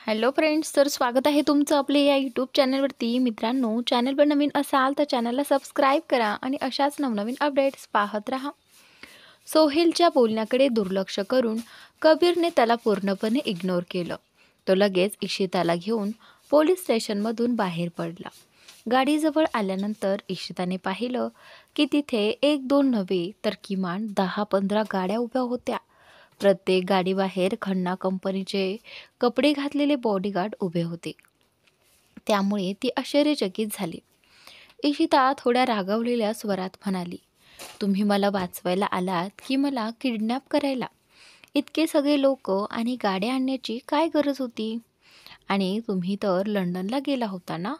Hello friends, तर स्वागत आहे तुमचं आपले या यूट्यूब चॅनलवरती. मित्रांनो, चॅनलवर नवीन असाल तर चॅनलला सबस्क्राईब करा आणि अशाच नवनवीन अपडेट्स पाहत राहा. सोहेलच्या बोलण्याकडे दुर्लक्ष करून कबीरने त्याला पूर्णपणे इग्नोर केलं. तो लगेच इशिताला घेऊन पोलीस स्टेशनमधून बाहेर पडला. गाडीजवळ आल्यानंतर इशिताने पाहिलं की तिथे 1-2 नव्हे तर किमान 10-15 गाड्या उभ्या होत्या. प्रत्येक गाडीबाहेर खन्ना कंपनीचे कपडे घातलेले बॉडीगार्ड उभे होते. त्यामुळे ती आश्चर्यचकित झाली. इशिता थोड्या रागावलेल्या स्वरात म्हणाली, "तुम्ही मला वाचवायला आलात की मला किडनॅप करायला? इतके सगळे लोक आणि गाड्या आणण्याची काय गरज होती? आणि तुम्ही तर लंडनला गेला होता ना?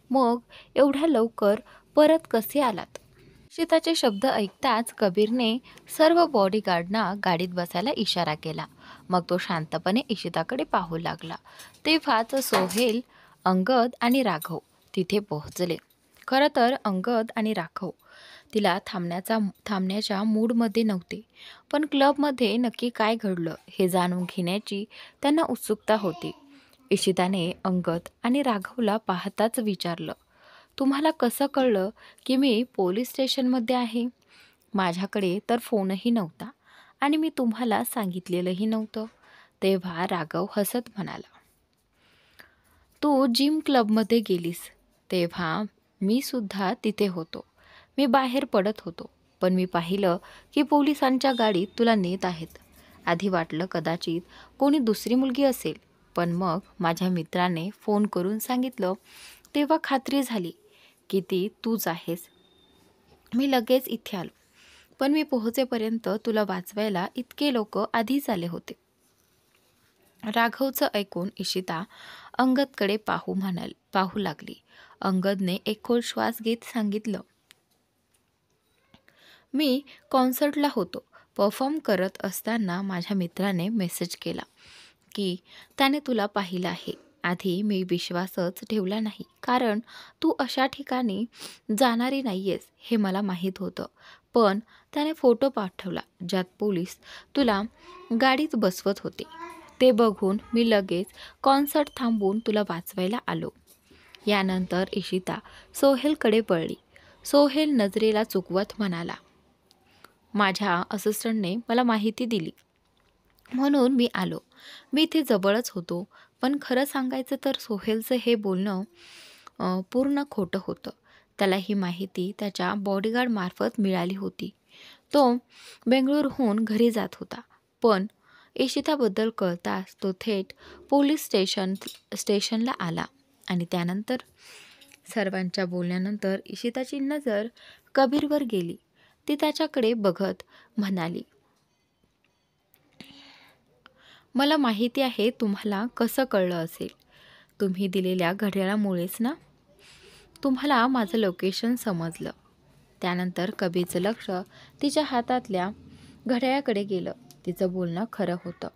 मग एवढ्या लवकर परत कसे आलात?" इशिताचे शब्द ऐकताच कबीरने सर्व बॉडीगार्डना गाडीत बसायला इशारा केला. मग तो शांतपणे इशिताकडे पाहू लागला. तेव्हाच सोहेल, अंगद आणि राघव तिथे पोहोचले. खरं तर अंगद आणि राघव तिला थांबण्याच्या मूडमध्ये नव्हते, पण क्लबमध्ये नक्की काय घडलं हे जाणून घेण्याची त्यांना उत्सुकता होती. इशिताने अंगद आणि राघवला पाहताच विचारलं, "तुम्हाला कसं कळलं की मी पोलीस स्टेशनमध्ये आहे? माझ्याकडे तर फोनही नव्हता आणि मी तुम्हाला सांगितलेलंही नव्हतं." तेव्हा राघव हसत म्हणाला, "तू जिम क्लबमध्ये गेलीस तेव्हा मी सुद्धा तिथे होतो. मी बाहेर पडत होतो, पण मी पाहिलं की पोलिसांच्या गाडीत तुला नेत आहेत. आधी वाटलं कदाचित कोणी दुसरी मुलगी असेल, पण मग माझ्या मित्राने फोन करून सांगितलं तेव्हा खात्री झाली की ती तूच आहेस. मी लगेच इथे आलो, पण मी पोहोचेपर्यंत तुला वाचवायला इतके लोक आधीच आले होते." राघवचं ऐकून इशिता अंगदकडे पाहू लागली. अंगदने एक खोल श्वास घेत सांगितलं, "मी कॉन्सर्टला होतो. परफॉर्म करत असताना माझ्या मित्राने मेसेज केला की त्याने तुला पाहिलं आहे. आधी मी विश्वासच ठेवला नाही, कारण तू अशा ठिकाणी जाणारी नाहीयेस हे मला माहीत होतं. पण त्याने फोटो पाठवला ज्यात पोलीस तुला गाडीत बसवत होते. ते बघून मी लगेच कॉन्सर्ट थांबवून तुला वाचवायला आलो." यानंतर इशिता सोहेलकडे पळली. सोहेल नजरेला चुकवत म्हणाला, "माझ्या असिस्टंटने मला माहिती दिली म्हणून मी आलो. मी इथे जवळच होतो." पण खरं सांगायचं तर सोहेलचं हे बोलणं पूर्ण खोटं होतं. त्याला ही माहिती त्याच्या बॉडीगार्ड मार्फत मिळाली होती. तो बेंगळुरूहून घरी जात होता, पण इशिताबद्दल कळताच तो थेट पोलीस स्टेशनला आला. आणि त्यानंतर सर्वांच्या बोलण्यानंतर इशिताची नजर कबीरवर गेली. ती त्याच्याकडे बघत म्हणाली, "मला माहिती आहे तुम्हाला कसं कळलं असेल. तुम्ही दिलेल्या घड्याळामुळेच ना? तुम्हाला माझं लोकेशन समजलं." त्यानंतर कबीरचं लक्ष तिच्या हातातल्या घड्याळाकडे गेलं. तिचं बोलणं खरं होतं.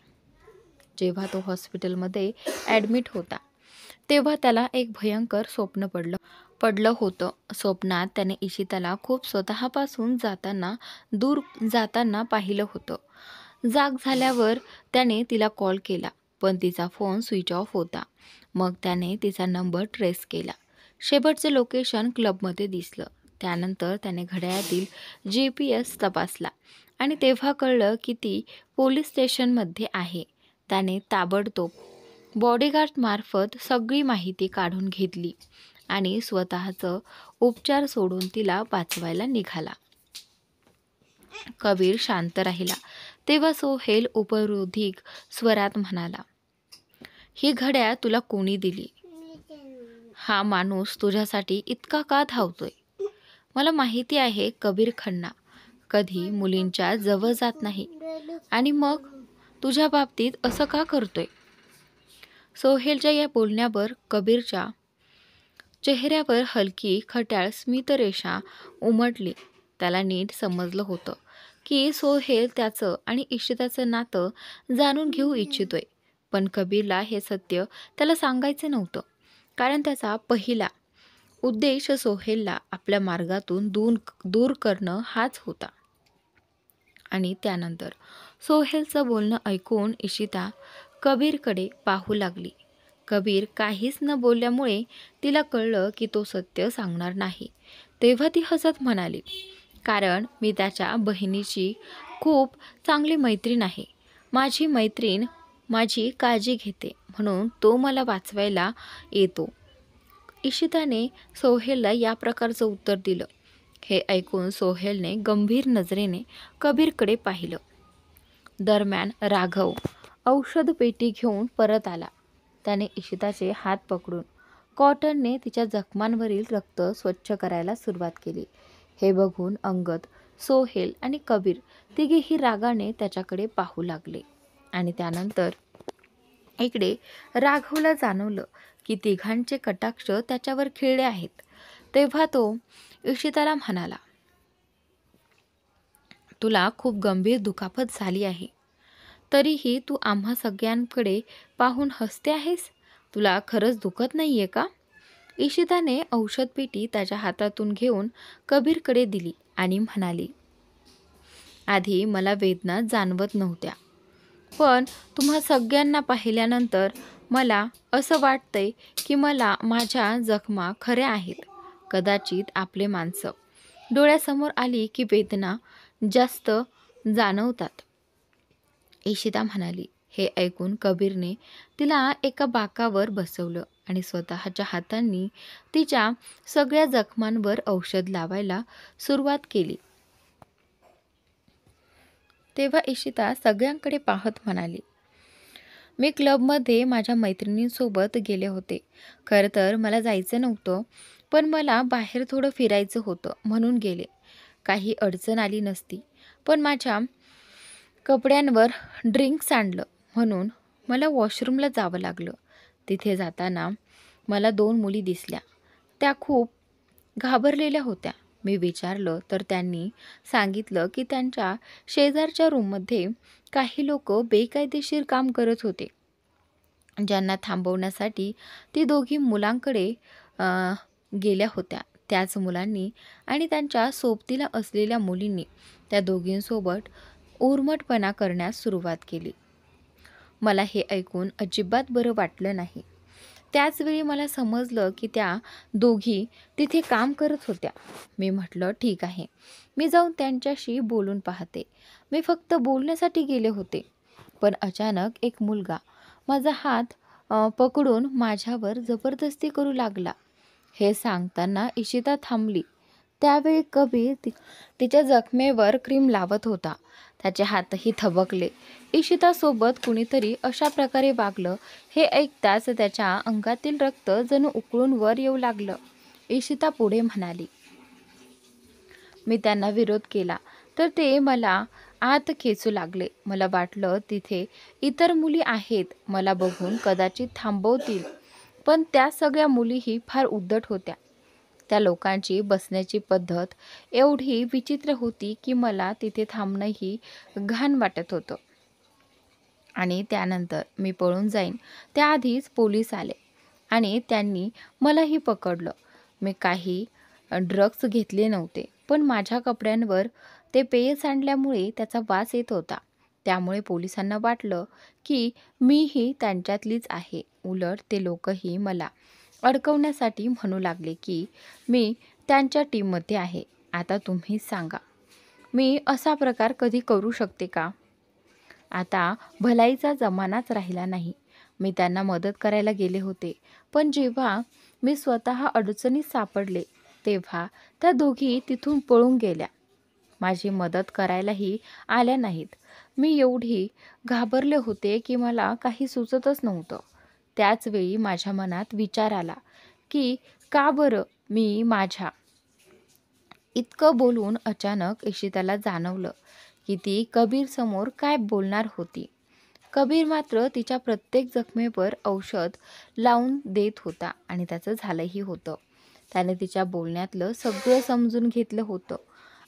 जेव्हा तो हॉस्पिटलमध्ये ॲडमिट होता तेव्हा त्याला एक भयंकर स्वप्न पडलं होतं. स्वप्नात त्याने इशिताला खूप स्वतःपासून दूर जाताना पाहिलं होतं. जाग झाल्यावर त्याने तिला कॉल केला, पण तिचा फोन स्विच ऑफ होता. मग त्याने तिचा नंबर ट्रेस केला. शेवटचं लोकेशन क्लबमध्ये दिसलं. त्यानंतर त्याने घड्याळातील GPS तपासला आणि तेव्हा कळलं की ती पोलीस स्टेशनमध्ये आहे. त्याने ताबडतोब बॉडीगार्डमार्फत सगळी माहिती काढून घेतली आणि स्वतःचं उपचार सोडून तिला वाचवायला निघाला. कबीर शांत राहिला. तेव्हा सोहेल उपरोधिक स्वरात म्हणाला, "ही घड्याळ तुला कोणी दिली? हा माणूस तुझ्यासाठी इतका का धावतोय? मला माहिती आहे कबीर खन्ना कधी मुलींच्या जवळ जात नाही, आणि मग तुझ्या बाबतीत असं का करतोय?" सोहेलच्या या बोलण्यावर कबीरच्या चेहऱ्यावर हलकी खट्याळ स्मितरेषा उमटली. त्याला नीट समजलं होतं की सोहेल त्याचं आणि इशिताचं नातं जाणून घेऊ इच्छितोय. पण कबीरला हे सत्य त्याला सांगायचं नव्हतं, कारण त्याचा पहिला उद्देश सोहेलला आपल्या मार्गातून दूर करणं हाच होता. आणि त्यानंतर सोहेलचं बोलणं ऐकून इशिता कबीरकडे पाहू लागली. कबीर काहीच न बोलल्यामुळे तिला कळलं की तो सत्य सांगणार नाही. तेव्हा ती हसत म्हणाली, कारण मी त्याच्या बहिणीची खूप चांगली मैत्रीण आहे. माझी मैत्रीण माझी काळजी घेते म्हणून तो मला वाचवायला येतो. इशिताने सोहेलला या प्रकारचं उत्तर दिलं. हे ऐकून सोहेलने गंभीर नजरेने कबीरकडे पाहिलं. दरम्यान राघव औषध पेटी घेऊन परत आला. त्याने इशिताचे हात पकडून कॉटनने तिच्या जखमांवरील रक्त स्वच्छ करायला सुरुवात केली. हे बघून अंगद, सोहेल आणि कबीर तिघेही रागाने त्याच्याकडे पाहू लागले. आणि त्यानंतर इकडे राघवला जाणवलं की तिघांचे कटाक्ष त्याच्यावर खिळले आहेत. तेव्हा तो इशिताला म्हणाला, तुला खूप गंभीर दुखापत झाली आहे, तरीही तू आम्हा सगळ्यांकडे पाहून हसते आहेस. तुला खरंच दुखत नाहीये का? इशिताने औषध पेटी त्याच्या हातातून घेऊन कबीरकडे दिली आणि म्हणाली, आधी मला वेदना जाणवत नव्हत्या, पण तुम्हा सगळ्यांना पाहिल्यानंतर मला असं वाटतंय की मला माझ्या जखमा खऱ्या आहेत. कदाचित आपले माणसं डोळ्यासमोर आली की वेदना जास्त जाणवतात. इशिता म्हणाली. हे ऐकून कबीरने तिला एका बाकावर बसवलं आणि स्वतःच्या हातांनी तिच्या सगळ्या जखमांवर औषध लावायला सुरुवात केली. तेव्हा इशिता सगळ्यांकडे पाहत म्हणाली, मी क्लबमध्ये माझ्या मैत्रिणींसोबत गेले होते. खरं तर मला जायचं नव्हतं, पण मला बाहेर थोडं फिरायचं होतं म्हणून गेले. काही अडचण आली नसती, पण माझ्या कपड्यांवर ड्रिंक सांडलं म्हणून मला वॉशरूमला जावं लागलं. तिथे जाताना मला 2 मुली दिसल्या. त्या खूप घाबरलेल्या होत्या. मी विचारलं तर त्यांनी सांगितलं की त्यांच्या शेजारच्या रूममध्ये काही लोक बेकायदेशीर काम करत होते. ज्यांना थांबवण्यासाठी ती दोघी मुलांकडे गेल्या होत्या. त्याच मुलांनी आणि त्यांच्या सोबतीला असलेल्या मुलींनी त्या दोघींसोबत उर्मटपणा करण्यास सुरुवात केली. मला हे ऐकून अजिबात बरं वाटलं नाही. त्याचवेळी मला समजलं की त्या दोघी तिथे काम करत होत्या. मी म्हटलं, ठीक आहे, मी जाऊन त्यांच्याशी बोलून पाहते. मी फक्त बोलण्यासाठी गेले होते. पण अचानक एक मुलगा माझा हात पकडून माझ्यावर जबरदस्ती करू लागला. हे सांगताना इशिता थांबली. त्यावेळी कबीर तिच्या जखमेवर क्रीम लावत होता. त्याचे हातही थबकले. इशितासोबत कुणीतरी अशा प्रकारे वागलं हे ऐकताच त्याच्या अंगातील रक्त जणू उकळून वर येऊ लागलं. इशिता पुढे म्हणाली, मी त्यांना विरोध केला तर ते मला आत खेचू लागले. मला वाटलं तिथे इतर मुली आहेत, मला बघून कदाचित थांबवतील, पण त्या सगळ्या मुलीही फार उद्धट होत्या. त्या लोकांची बसण्याची पद्धत एवढी विचित्र होती की मला तिथे थांबणंही घाण वाटत होतं. आणि त्यानंतर मी पळून जाईन त्याआधीच पोलीस आले आणि त्यांनी मलाही पकडलं. मी काही ड्रग्ज घेतले नव्हते, पण माझ्या कपड्यांवर ते पेय सांडल्यामुळे त्याचा वास येत होता. त्यामुळे पोलिसांना वाटलं की मीही त्यांच्यातलीच आहे. उलट ते लोकही मला अडकवण्यासाठी म्हणू लागले की मी त्यांच्या टीममध्ये आहे. आता तुम्हीच सांगा, मी असा प्रकार कधी करू शकते का? आता भलाईचा जमानाच राहिला नाही. मी त्यांना मदत करायला गेले होते, पण जेव्हा मी स्वतः अडचणीत सापडले तेव्हा त्या दोघी तिथून पळून गेल्या. माझी मदत करायलाही आल्या नाहीत. मी एवढी घाबरले होते की मला काही सुचतच नव्हतं. त्याचवेळी माझ्या मनात विचार आला की का बरं मी माझ्या इतकं बोलून अचानक इशिताला जाणवलं की ती कबीरसमोर काय बोलणार होती. कबीर मात्र तिच्या प्रत्येक जखमेवर औषध लावून देत होता आणि त्याचं झालंही होतं. त्याने तिच्या बोलण्यातलं सगळं समजून घेतलं होतं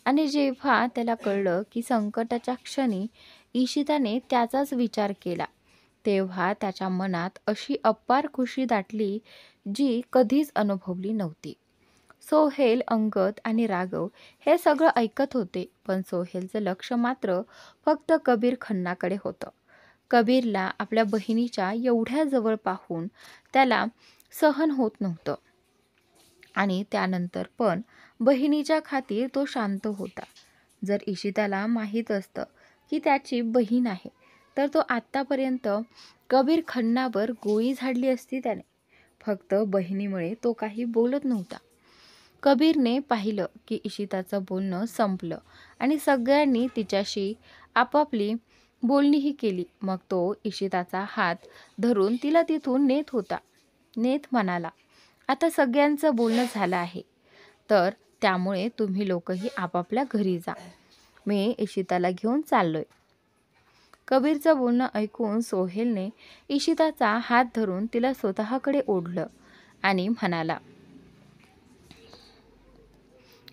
आणि जेव्हा त्याला कळलं की संकटाच्या क्षणी इशिताने त्याचाच विचार केला, तेव्हा त्याच्या मनात अशी अपार खुशी दाटली जी कधीच अनुभवली नव्हती. सोहेल, अंगद आणि राघव हे सगळं ऐकत होते, पण सोहेलचं लक्ष मात्र फक्त कबीर खन्नाकडे होतं. कबीरला आपल्या बहिणीच्या एवढ्या जवळ पाहून त्याला सहन होत नव्हतं आणि त्यानंतर पण बहिणीच्या खातीर तो शांत होता. जर इशिताला माहीत असतं की त्याची बहीण आहे तर तो आत्तापर्यंत कबीर खन्नावर गोळी झाडली असती त्याने. फक्त बहिणीमुळे तो काही बोलत नव्हता. कबीरने पाहिलं की इशिताचं बोलणं संपलं आणि सगळ्यांनी तिच्याशी आपापली बोलणीही केली. मग तो इशिताचा हात धरून तिला तिथून नेत म्हणाला, आता सगळ्यांचं बोलणं झालं आहे तर त्यामुळे तुम्ही लोकही आपापल्या घरी जा. मी इशिताला घेऊन चाललोय. कबीरचं बोलणं ऐकून सोहेलने इशिताचा हात धरून तिला स्वतःकडे ओढलं आणि म्हणाला,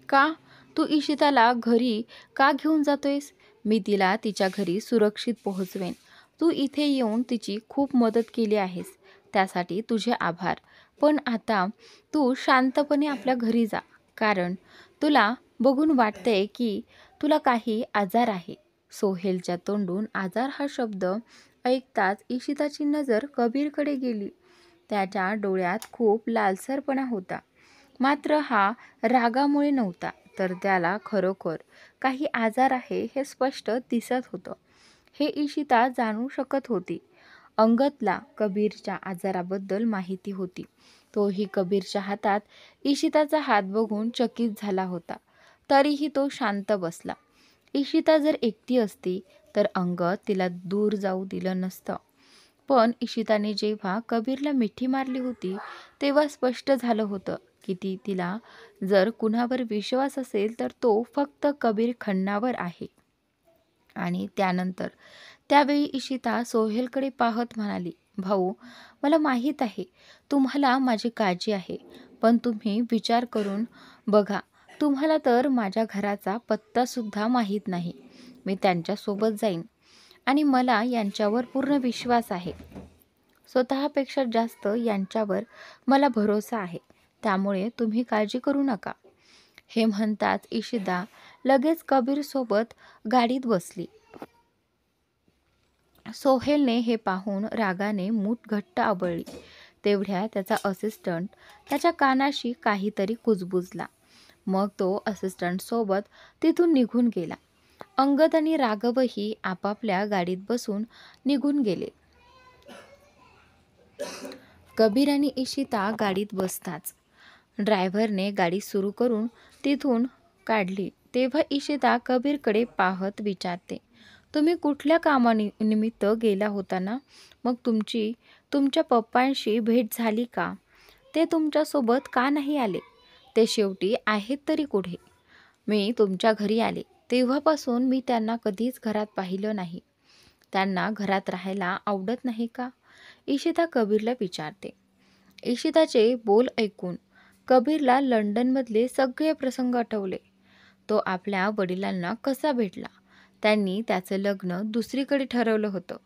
का तू इशिताला घरी का घेऊन जातोयस? मी तिला तिच्या घरी सुरक्षित पोहोचवेन. तू इथे येऊन तिची खूप मदत केली आहेस त्यासाठी तुझे आभार. पण आता तू शांतपणे आपल्या घरी जा, कारण तुला बघून वाटतंय की तुला काही आजार आहे. सोहेलच्या तोंडून आजार हा शब्द ऐकताच इशिताची नजर कबीरकडे गेली. त्याच्या डोळ्यात खूप लालसरपणा होता. मात्र हा रागामुळे नव्हता, तर त्याला खरोखर काही आजार आहे हे स्पष्ट दिसत होतं. हे इशिता जाणू शकत होती. अंगदला कबीरच्या आजाराबद्दल माहिती होती. तोही कबीरच्या हातात इशिताचा हात बघून चकित झाला होता. तरीही तो शांत बसला. इशिता जर एकटी असती तर अंगद तिला दूर जाऊ दिलं नसतं. पण इशिताने जेव्हा कबीरला मिठी मारली होती तेव्हा स्पष्ट झालं होतं की तिला जर कुणावर विश्वास असेल तर तो फक्त कबीर खन्नावर आहे. आणि त्यावेळी इशिता सोहेलकडे पाहत म्हणाली, भाऊ, मला माहीत आहे तुम्हाला माझी काळजी आहे, पण तुम्ही विचार करून बघा. तुम्हाला तर माझ्या घराचा पत्तासुद्धा माहीत नाही. मी त्यांच्यासोबत जाईन आणि मला यांच्यावर पूर्ण विश्वास आहे. स्वतःपेक्षा जास्त यांच्यावर मला भरोसा आहे. त्यामुळे तुम्ही काळजी करू नका. हे म्हणताच इशिता लगेच कबीरसोबत गाडीत बसली. सोहेलने हे पाहून रागाने मूठ घट्ट आवळली. तेवढ्या त्याचा असिस्टंट त्याच्या कानाशी काहीतरी कुजबुजला. मग तो असिस्टंटसोबत तिथून निघून गेला. अंगद आणि राघवही आपापल्या गाडीत बसून निघून गेले. कबीर आणि इशिता गाडीत बसताच ड्रायव्हरने गाडी सुरू करून तिथून काढली. तेव्हा इशिता कबीरकडे पाहत विचारते, तुम्ही कुठल्या कामानिमित्त गेला होता ना? मग तुमच्या पप्पांशी भेट झाली का? ते तुमच्यासोबत का नाही आले? ते शेवटी आहेत तरी कुठे? मी तुमच्या घरी आले तेव्हापासून मी त्यांना कधीच घरात पाहिलं नाही. त्यांना घरात राहायला आवडत नाही का? इशिता कबीरला विचारते. इशिताचे बोल ऐकून कबीरला लंडनमधले सगळे प्रसंग आठवले. तो आपल्या वडिलांना कसा भेटला, त्यांनी त्याचं लग्न दुसरीकडे ठरवलं होतं,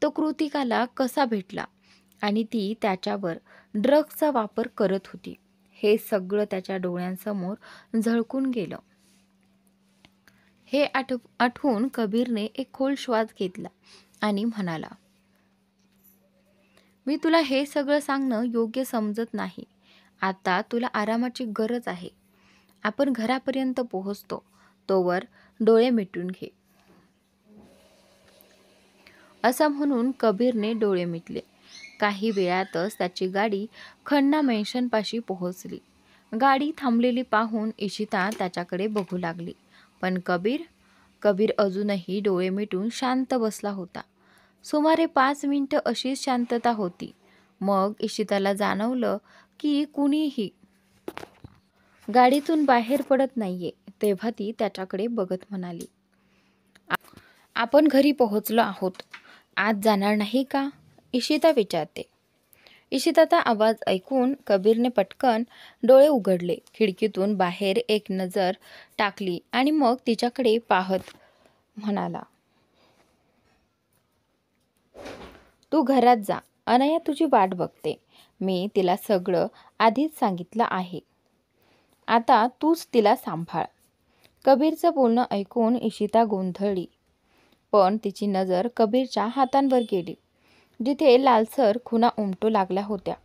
तो कृतिकाला कसा भेटला आणि ती त्याच्यावर ड्रग्सचा वापर करत होती, हे सगळं त्याच्या डोळ्यांसमोर झळकून गेलं. हे आठवून कबीरने एक खोल श्वास घेतला आणि म्हणाला, मी तुला हे सगळं सांगणं योग्य समजत नाही. आता तुला आरामाची गरज आहे. आपण घरापर्यंत पोहोचतो तोवर डोळे मिटून घे. असं म्हणून कबीरने डोळे मिटले. काही वेळातच त्याची गाडी खन्ना मेन्शनपाशी पोहोचली. गाडी थांबलेली पाहून इशिता त्याच्याकडे बघू लागली. पण कबीर अजूनही डोळे मिटून शांत बसला होता. सुमारे 5 मिनिटं अशीच शांतता होती. मग इशिताला जाणवलं की कुणीही गाडीतून बाहेर पडत नाहीये. तेव्हा ती त्याच्याकडे बघत म्हणाली, आपण घरी पोहोचलो आहोत, आत जाणार नाही का? इशिता विचारते. इशिताचा आवाज ऐकून कबीरने पटकन डोळे उघडले, खिडकीतून बाहेर एक नजर टाकली आणि मग तिच्याकडे पाहत म्हणाला, तू घरात जा, अनया तुझी वाट बघते. मी तिला सगळं आधीच सांगितलं आहे. आता तूच तिला सांभाळ. कबीरचं बोलणं ऐकून इशिता गोंधळली. पण तिची नजर कबीरच्या हातांवर गेली, जिथे लालसर खुणा उमटू लागल्या होत्या.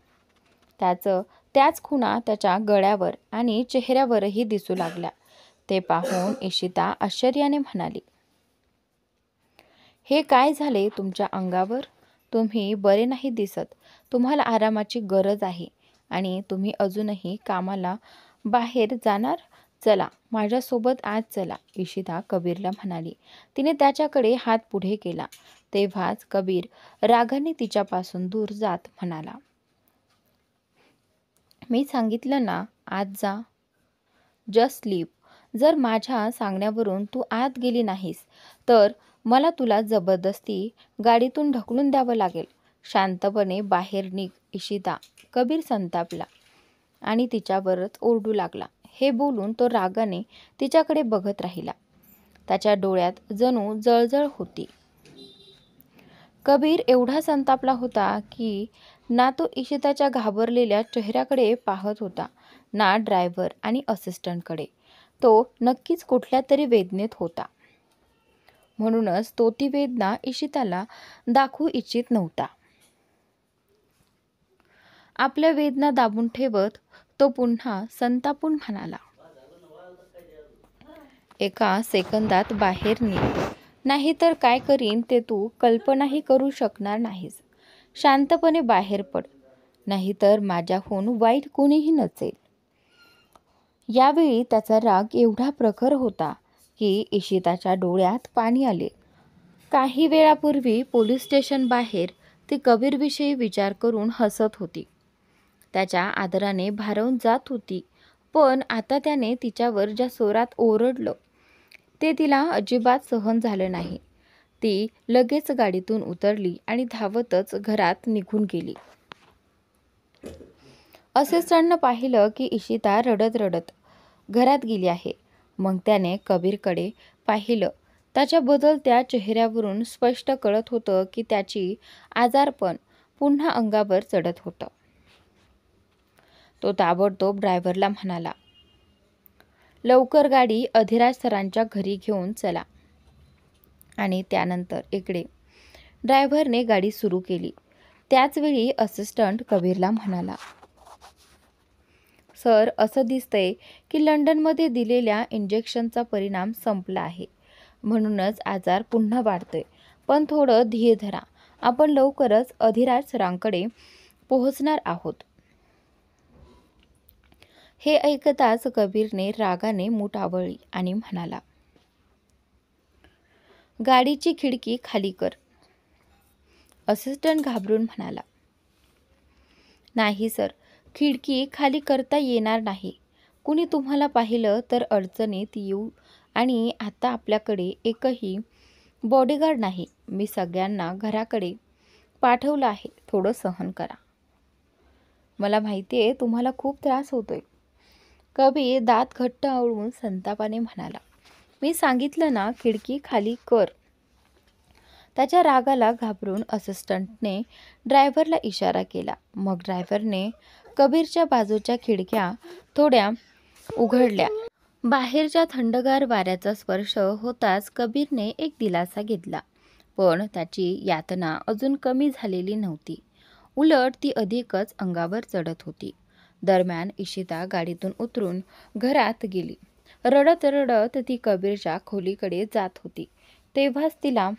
त्याच खुणा त्याच्या गळ्यावर आणि चेहऱ्यावरही दिसू लागल्या. ते पाहून इशिता आश्चर्याने म्हणाली, हे काय झाले तुमच्या अंगावर? तुम्ही बरे नाही दिसत. तुम्हाला आरामाची गरज आहे आणि तुम्ही अजूनही कामाला बाहेर जाणार? चला माझ्यासोबत आज चला, इशिता कबीरला म्हणाली. तिने त्याच्याकडे हात पुढे केला. तेव्हाच कबीर रागाने तिच्यापासून दूर जात म्हणाला, मी सांगितलं ना, आज जा. Just leave. जर माझ्या सांगण्यावरून तू आत गेली नाहीस तर मला तुला जबरदस्ती गाडीतून ढकलून द्यावं लागेल. शांतपणे बाहेर निघ इशिता. कबीर संतापला आणि तिच्यावरच ओरडू लागला. हे बोलून तो रागाने तिच्याकडे बघत राहिला. त्याच्या डोळ्यात जणू जळजळ होती. कबीर एवढा संतापला होता की ना तो इशिताच्या घाबरलेल्या चेहऱ्याकडे पाहत होता, ना ड्रायव्हर आणि असिस्टंटकडे. तो नक्कीच कुठल्या तरी वेदनेत होता. म्हणूनच तो ती वेदना इशिताला दाखवू इच्छित नव्हता. आपल्या वेदना दाबून ठेवत तो पुन्हा संतापून म्हणाला, एका सेकंदात बाहेर निघ, नाहीतर काय करीन ते तू कल्पनाही करू शकणार नाहीस. शांतपणे बाहेर पड, नाहीतर माझ्याहून वाईट कोणीही नसेल. यावेळी त्याचा राग एवढा प्रखर होता की इशिताच्या डोळ्यात पाणी आले. काही वेळापूर्वी पोलीस स्टेशन बाहेर ती कबीरविषयी विचार करून हसत होती, त्याच्या आदराने भारावून जात होती. पण आता त्याने तिच्यावर ज्या जोरात ओरडलं ते तिला अजिबात सहन झालं नाही. ती लगेच गाडीतून उतरली आणि धावतच घरात निघून गेली. असिस्टंटनं पाहिलं की इशिता रडत रडत घरात गेली आहे. मग त्याने कबीरकडे पाहिलं. त्याच्या बदलत्या चेहऱ्यावरून स्पष्ट कळत होतं की त्याची आजारपण पुन्हा अंगावर चढत होतं. तो ताबडतोब ड्रायव्हरला म्हणाला, लवकर गाडी अधिराज सरांच्या घरी घेऊन चला. आणि त्यानंतर इकडे ड्रायव्हरने गाडी सुरू केली. त्याचवेळी असिस्टंट कबीरला म्हणाला, सर, असं दिसतंय की लंडनमध्ये दिलेल्या इंजेक्शनचा परिणाम संपला आहे. म्हणूनच आजार पुन्हा वाढतोय. पण थोडं धीर धरा. आपण लवकरच अधिराज सरांकडे पोहोचणार आहोत. हे ऐकताच कबीरने रागाने मूठ आवळली आणि म्हणाला, गाडीची खिडकी खाली कर. असिस्टंट घाबरून म्हणाला, नाही सर, खिडकी खाली करता येणार नाही. कुणी तुम्हाला पाहिलं तर अडचणीत येऊ आणि आता आपल्याकडे एकही बॉडीगार्ड नाही. मी सगळ्यांना घराकडे पाठवलं आहे. थोडं सहन करा. मला माहिती आहे तुम्हाला खूप त्रास होतोय. कबीर दात घट्ट आवळून संतापाने म्हणाला, मी सांगितलं ना, खिडकी खाली कर. त्याच्या रागाला घाबरून असिस्टंटने ड्रायव्हरला इशारा केला. मग ड्रायव्हरने कबीरच्या बाजूच्या खिडक्या थोड्या उघडल्या. बाहेरच्या थंडगार वाऱ्याचा स्पर्श होताच कबीरने एक दिलासा घेतला. पण त्याची यातना अजून कमी झालेली नव्हती. उलट ती अधिकच अंगावर चढत होती. दरम्यान इशिता गाडीतून उतरून घरात गेली. रडत रडत ती कबीरच्या खोलीकडे जात होती. तेव्हाच तिला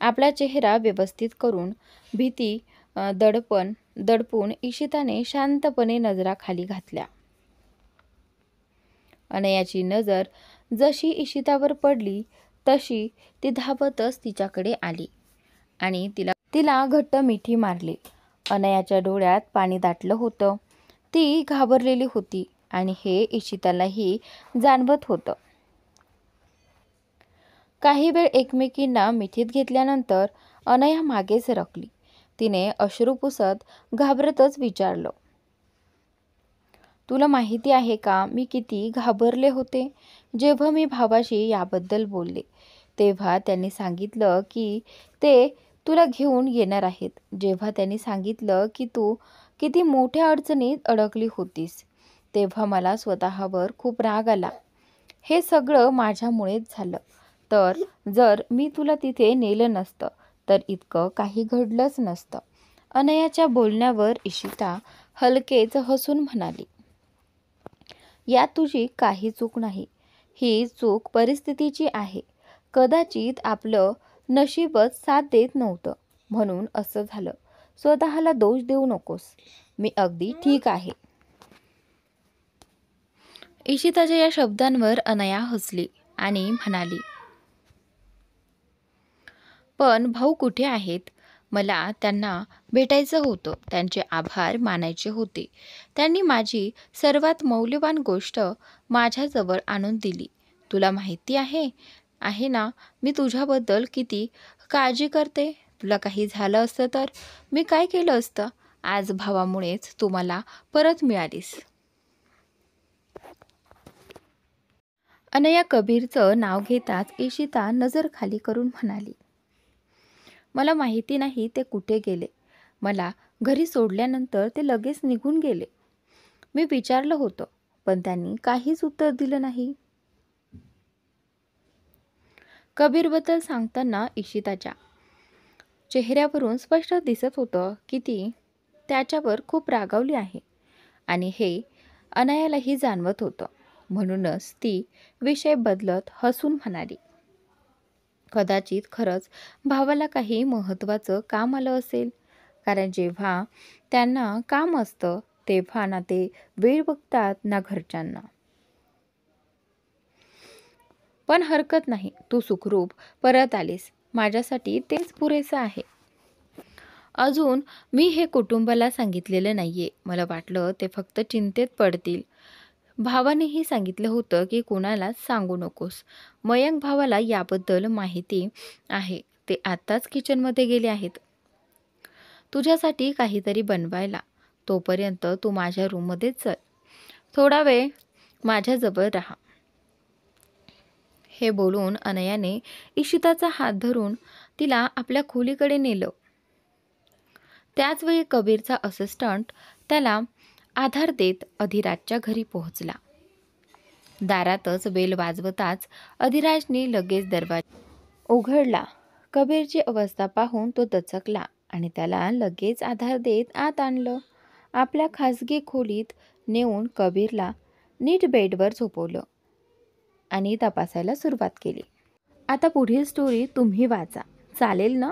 आपला चेहरा व्यवस्थित करून भीती दडपून इशिताने शांतपणे नजरा खाली घातल्या. अनयाची नजर जशी इशितावर पडली तशी ती धावतच तिच्याकडे आली आणि तिला घट्ट मिठी मारली. अनयाच्या डोळ्यात पाणी दाटलं होतं. ती घाबरलेली होती आणि हे इशितालाही जाणवत होतं. काही वेळ एकमेकींना मिठीत घेतल्यानंतर अनया मागे सरकली. तिने अश्रू पुसत घाबरतच विचारलं, तुला माहिती आहे का मी किती घाबरले होते जेव्हा मी भावाशी याबद्दल बोलले. तेव्हा त्यांनी सांगितलं की ते तुला घेऊन येणार आहेत. जेव्हा त्यांनी सांगितलं की तू किती मोठ्या अडचणीत अडकली होतीस तेव्हा मला स्वतःवर खूप राग आला. हे सगळं माझ्यामुळेच झालं. तर जर मी तुला तिथे नेलं नसतं तर इतकं काही घडलंच नसतं. अनयाच्या बोलण्यावर इशिता हलकेच हसून म्हणाली, यात तुझी काही चूक नाही. ही चूक परिस्थितीची आहे. कदाचित आपलं नशीबच साथ देत नव्हतं म्हणून असं झालं. स्वतःला दोष देऊ नकोस. मी अगदी ठीक आहे. इशिताच्या या शब्दांवर अनया हसली आणि म्हणाली, पण भाऊ कुठे आहेत? मला त्यांना भेटायचं होतं. त्यांचे आभार मानायचे होते. त्यांनी माझी सर्वात मौल्यवान गोष्ट माझ्याजवळ आणून दिली. तुला माहिती आहे ना मी तुझ्याबद्दल किती काळजी करते. तुला काही झालं असतं तर मी काय केलं असतं? आज भावामुळेच तू मला परत मिळालीस. अनया कबीरचं नाव घेताच इशिता नजर खाली करून म्हणाली, मला माहिती नाही ते कुठे गेले. मला घरी सोडल्यानंतर ते लगेच निघून गेले. मी विचारलं होतं पण त्यांनी काहीच उत्तर दिलं नाही. कबीरबद्दल सांगताना इशिताच्या चेहऱ्यावरून स्पष्ट दिसत होतं की ती त्याच्यावर खूप रागावली आहे आणि हे अनयालाही जाणवत होतं. म्हणूनच ती विषय बदलत हसून म्हणाली, कदाचित खरंच भावाला काही महत्त्वाचं काम आलं असेल. कारण जेव्हा त्यांना काम असतं तेव्हा ना ते वेळ बघतात ना घरच्यांना. पण हरकत नाही, तू सुखरूप परत आलीस. माझ्यासाठी तेच पुरेसं आहे. अजून मी हे कुटुंबाला सांगितलेलं नाहीये. मला वाटलं ते फक्त चिंतेत पडतील. भावानेही सांगितलं होतं की कुणालाच सांगू नकोस. मयंक भावाला याबद्दल माहिती आहे. ते आत्ताच किचनमध्ये गेले आहेत तुझ्यासाठी काहीतरी बनवायला. तोपर्यंत तू माझ्या रूममध्येच चल. थोडा वेळ माझ्याजवळ राहा. हे बोलून अनयाने इशिताचा हात धरून तिला आपल्या खोलीकडे नेलं. त्याचवेळी कबीरचा असिस्टंट त्याला आधार देत अधिराजच्या घरी पोहोचला. दारातच बेल वाजवताच अधिराजने लगेच दरवाजा उघडला. कबीरची अवस्था पाहून तो दचकला आणि त्याला लगेच आधार देत आत आणलं. आपल्या खासगी खोलीत नेऊन कबीरला नीट बेडवर झोपवलं आणि तपासायला सुरुवात केली. आता पुढील स्टोरी तुम्ही वाचा, चालेल ना?